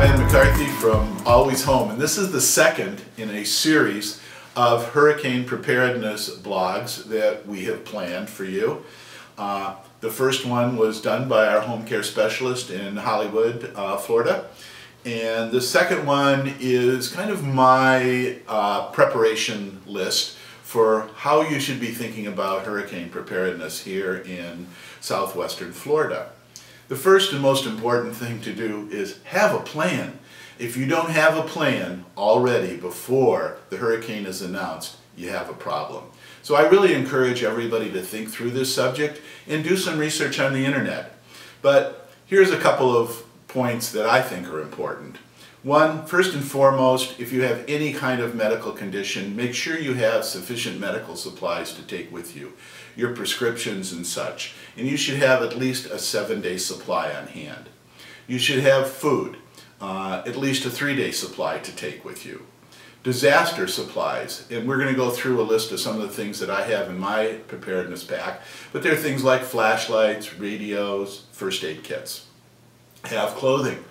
Ryan McCarthy from Always Home, and this is the second in a series of hurricane preparedness blogs that we have planned for you. The first one was done by our home care specialist in Hollywood, Florida, and the second one is kind of my preparation list for how you should be thinking about hurricane preparedness here in southwestern Florida. The first and most important thing to do is have a plan. If you don't have a plan already before the hurricane is announced, you have a problem. So I really encourage everybody to think through this subject and do some research on the internet. But here's a couple of points that I think are important. One, first and foremost, if you have any kind of medical condition, make sure you have sufficient medical supplies to take with you, your prescriptions and such. And you should have at least a 7-day supply on hand. You should have food, at least a 3-day supply to take with you. Disaster supplies, and we're going to go through a list of some of the things that I have in my preparedness pack, but there are things like flashlights, radios, first aid kits. Have clothing.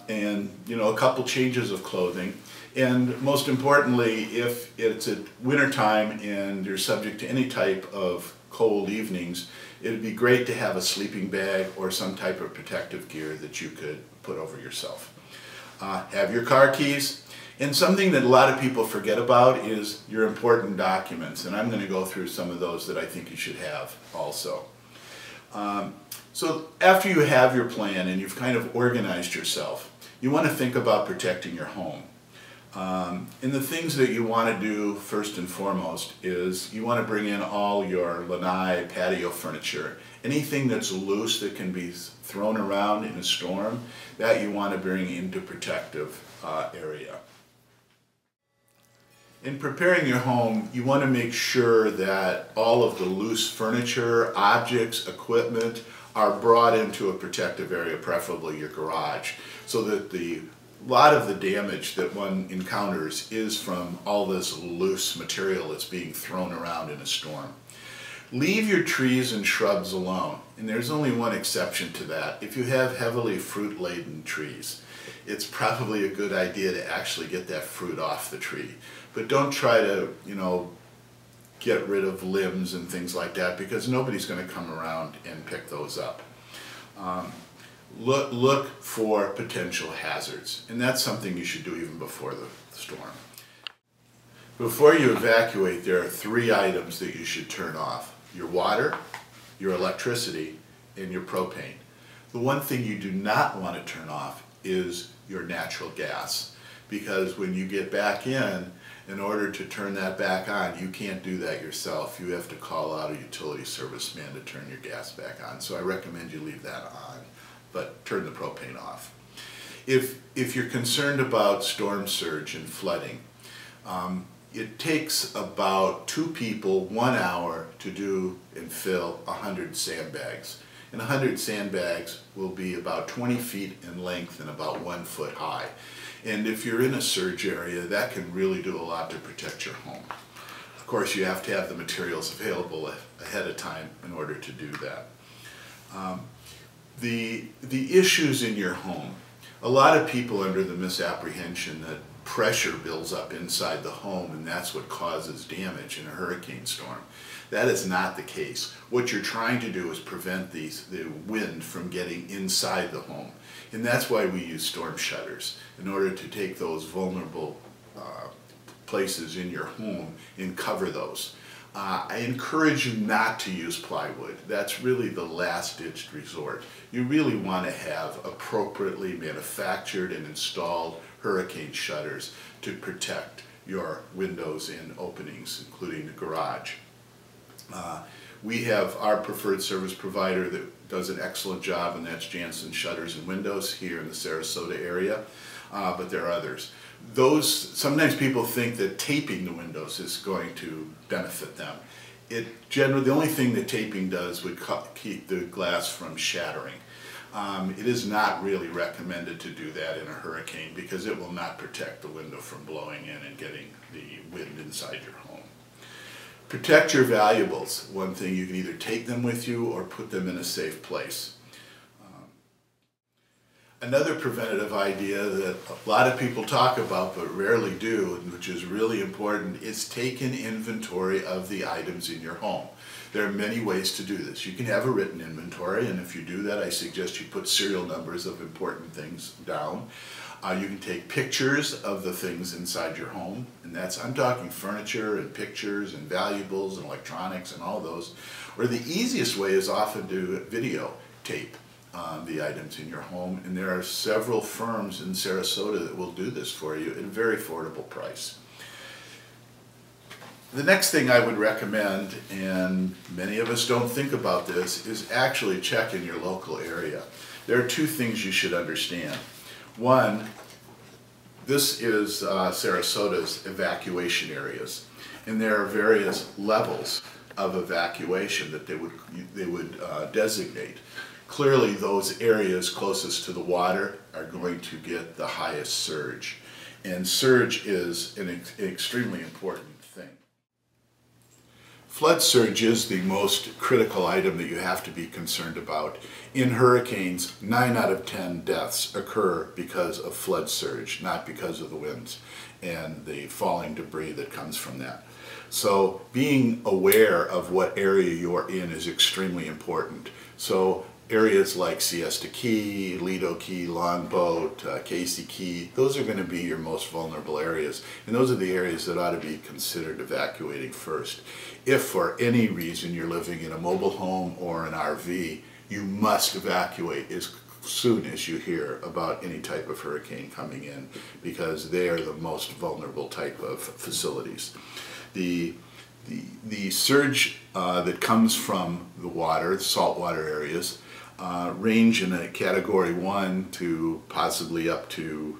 And a couple changes of clothing, and most importantly, if it's at winter time and you're subject to any type of cold evenings, it would be great to have a sleeping bag or some type of protective gear that you could put over yourself. Have your car keys, and something that a lot of people forget about is your important documents, and I'm going to go through some of those that I think you should have also. So after you have your plan and you've kind of organized yourself, you want to think about protecting your home. And the things that you want to do first and foremost is you want to bring in all your lanai patio furniture. Anything that's loose that can be thrown around in a storm, that you want to bring into protective area. In preparing your home, you want to make sure that all of the loose furniture, objects, equipment are brought into a protective area, preferably your garage, so that a lot of the damage that one encounters is from all this loose material that's being thrown around in a storm. Leave your trees and shrubs alone, and there's only one exception to that. If you have heavily fruit-laden trees, it's probably a good idea to actually get that fruit off the tree. But don't try to, get rid of limbs and things like that, because nobody's going to come around and pick those up. Look for potential hazards, and that's something you should do even before the storm. Before you evacuate, there are 3 items that you should turn off: your water, your electricity, and your propane. The one thing you do not want to turn off is your natural gas, because when you get back in order to turn that back on, you can't do that yourself. You have to call out a utility service man to turn your gas back on. So I recommend you leave that on, but turn the propane off. If you're concerned about storm surge and flooding, it takes about 2 people 1 hour to do and fill 100 sandbags. And 100 sandbags will be about 20 feet in length and about 1 foot high. And if you're in a surge area, that can really do a lot to protect your home. Of course, you have to have the materials available ahead of time in order to do that. The issues in your home, a lot of people are under the misapprehension that pressure builds up inside the home and that's what causes damage in a hurricane storm. That is not the case. What you're trying to do is prevent the wind from getting inside the home. And that's why we use storm shutters, in order to take those vulnerable places in your home and cover those. I encourage you not to use plywood. That's really the last-ditch resort. You really want to have appropriately manufactured and installed hurricane shutters to protect your windows and openings, including the garage. We have our preferred service provider that does an excellent job, and that's Jansen Shutters and Windows here in the Sarasota area, but there are others. Sometimes people think that taping the windows is going to benefit them. The only thing that taping does would keep the glass from shattering. It is not really recommended to do that in a hurricane because it will not protect the window from blowing in and getting the wind inside your home. Protect your valuables. One thing, you can either take them with you or put them in a safe place. Another preventative idea that a lot of people talk about but rarely do, which is really important, is take an inventory of the items in your home. There are many ways to do this. You can have a written inventory, and if you do that, I suggest you put serial numbers of important things down. You can take pictures of the things inside your home, and I'm talking furniture and pictures and valuables and electronics and all those. Or the easiest way is often to videotape the items in your home, and there are several firms in Sarasota that will do this for you at a very affordable price. The next thing I would recommend, and many of us don't think about this, is actually check in your local area. There are two things you should understand. One, this is Sarasota's evacuation areas, and there are various levels of evacuation that they would designate. Clearly, those areas closest to the water are going to get the highest surge, and surge is an extremely important thing. Flood surge is the most critical item that you have to be concerned about. In hurricanes, 9 out of 10 deaths occur because of flood surge, not because of the winds and the falling debris that comes from that. So being aware of what area you're in is extremely important. So areas like Siesta Key, Lido Key, Longboat, Casey Key, those are going to be your most vulnerable areas. And those are the areas that ought to be considered evacuating first. If for any reason you're living in a mobile home or an RV, you must evacuate as soon as you hear about any type of hurricane coming in, because they are the most vulnerable type of facilities. The surge that comes from the water, the saltwater areas, range in a category 1 to possibly up to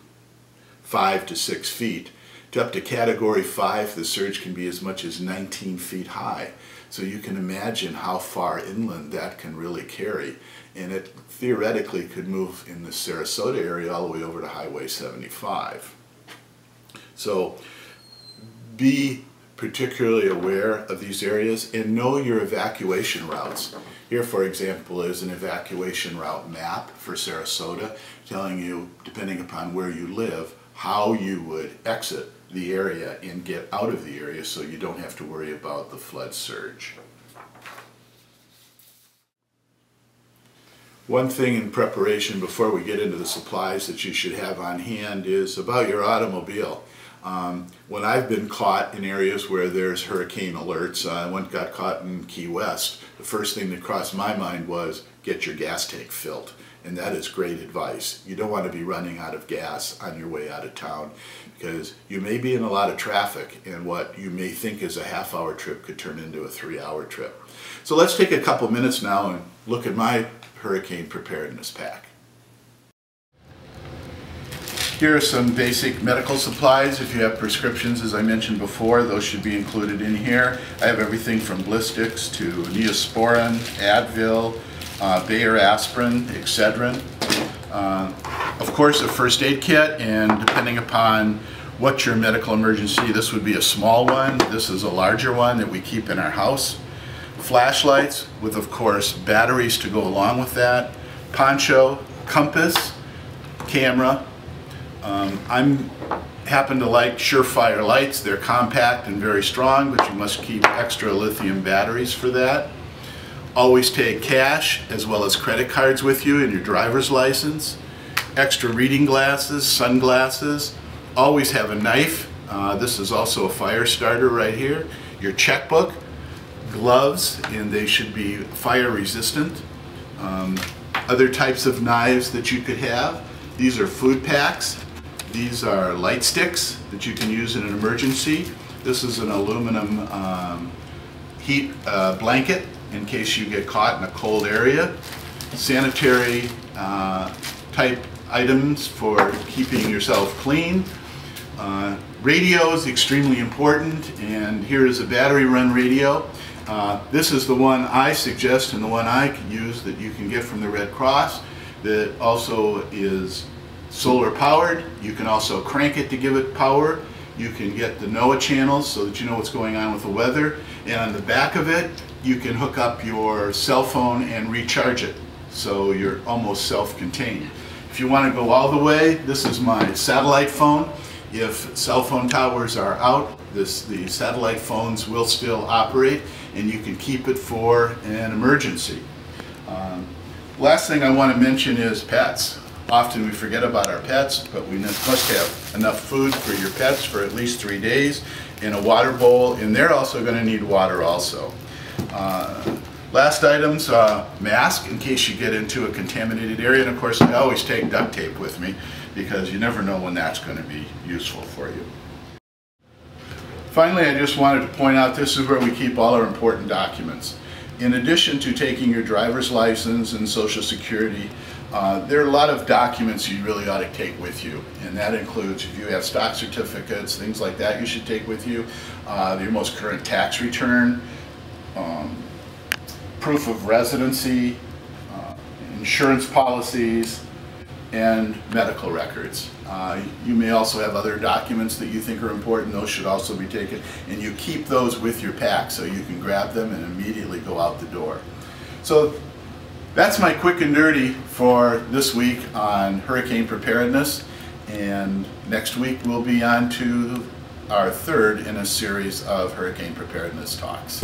5 to 6 feet. To up to category 5, the surge can be as much as 19 feet high. So you can imagine how far inland that can really carry. And it theoretically could move in the Sarasota area all the way over to Highway 75. So be particularly aware of these areas and know your evacuation routes. Here, for example, is an evacuation route map for Sarasota telling you, depending upon where you live, how you would exit the area and get out of the area so you don't have to worry about the flood surge. One thing in preparation before we get into the supplies that you should have on hand is about your automobile. When I've been caught in areas where there's hurricane alerts, I got caught in Key West, the first thing that crossed my mind was get your gas tank filled. And that is great advice. You don't want to be running out of gas on your way out of town, because you may be in a lot of traffic, and what you may think is a half-hour trip could turn into a 3-hour trip. So let's take a couple minutes now and look at my hurricane preparedness pack. Here are some basic medical supplies. If you have prescriptions, as I mentioned before, those should be included in here. I have everything from Blistix to Neosporin, Advil, Bayer aspirin, Excedrin. Of course, a first aid kit, and depending upon what your medical emergency, this would be a small one. This is a larger one that we keep in our house. Flashlights with, of course, batteries to go along with that. Poncho, compass, camera. I happen to like Surefire lights. They're compact and very strong, but you must keep extra lithium batteries for that. Always take cash as well as credit cards with you and your driver's license. Extra reading glasses, sunglasses. Always have a knife. This is also a fire starter right here. Your checkbook, gloves, and they should be fire resistant. Other types of knives that you could have. These are food packs. These are light sticks that you can use in an emergency. This is an aluminum heat blanket in case you get caught in a cold area. Sanitary type items for keeping yourself clean. Radio is extremely important, and here is a battery run radio. This is the one I suggest and the one I use that you can get from the Red Cross, that also is solar powered. You can also crank it to give it power. You can get the NOAA channels so that you know what's going on with the weather. And on the back of it, you can hook up your cell phone and recharge it. So you're almost self-contained. If you want to go all the way, this is my satellite phone. If cell phone towers are out, the satellite phones will still operate, and you can keep it for an emergency. Last thing I want to mention is pets. Often we forget about our pets, but we must have enough food for your pets for at least 3 days in a water bowl, and they're also going to need water also. Last items, mask in case you get into a contaminated area, and of course I always take duct tape with me because you never know when that's going to be useful for you. Finally, I just wanted to point out this is where we keep all our important documents. In addition to taking your driver's license and Social Security, there are a lot of documents you really ought to take with you, and that includes if you have stock certificates, things like that you should take with you, your most current tax return, proof of residency, insurance policies, and medical records. You may also have other documents that you think are important. Those should also be taken, and you keep those with your pack so you can grab them and immediately go out the door. So that's my quick and dirty for this week on hurricane preparedness, and next week we'll be on to our third in a series of hurricane preparedness talks.